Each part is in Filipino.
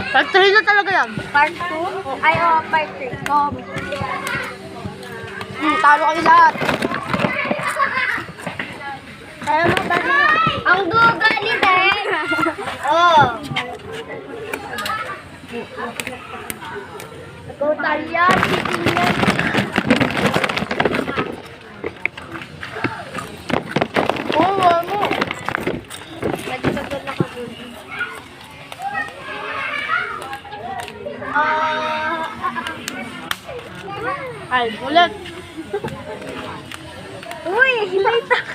Part 3 na talaga yan. Part 2? Ay, part 3. Talo kayo lahat. Kaya mo ba na? Ang gugali din. Oh. Total yan. Titingnan. Oo, ano? Nagsagot na ka dun. Ay, ulit. Uy, may tak.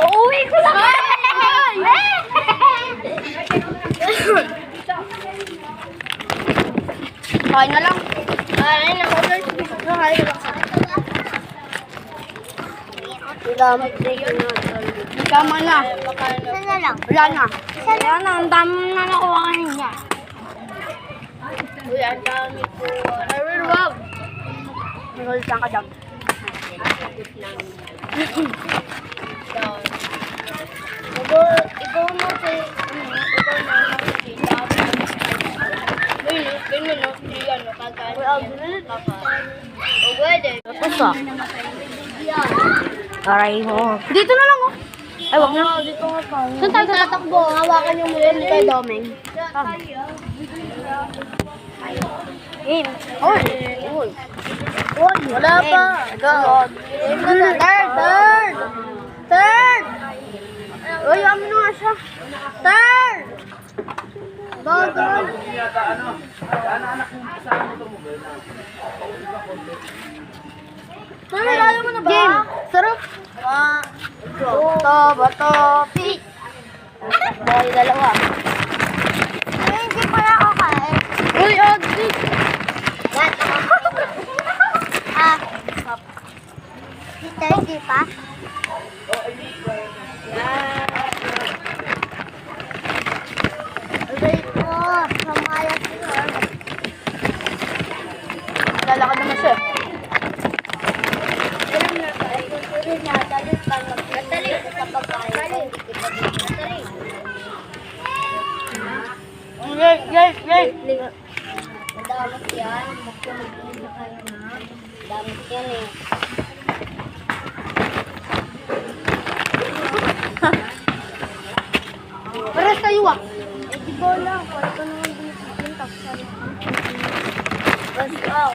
Uuwi ko lang. Kain na lang. Ay, naku, Kain na lang. Damot na yun. Tama na. Isa na lang. Wala na. Wala na, ang dami na nakuha niya. Uy, ang dami ko. I will love. Nagalitan ka dyan. Ikaw na si... Ikaw na si... Ganyan no? Di ano, kakain. O, pwede. Tapos ah. Aray mo. Dito na lang oh. Ay, wag na. Dito nga pa. Saan tayo tatakbo? Hawakan yung muli ni kay Domeng. Oy! Oy! Oy! Wala pa! Third! Third! Third! Uy, amin na nga siya. Third! Bagal! Mami, kaya mo na ba? Game! Sarap! Bato! Pick! Bawal dalawa. Ay, hindi pa na ako kain. Uy, Agdi! What? Ah. Dito, hindi pa? Aray ko, namayat siya. Lalakad naman siya. Alam na ba, ay kukunin niya, dalit pa magkatali sa pagkain. Dali. Yay! Madamot yan. Magkumagin na kayo na. Damot yan eh. Pares kayo ah. Eh, di ba lang. Kung ito naman din si Kim, tapos sabi ko. Let's go.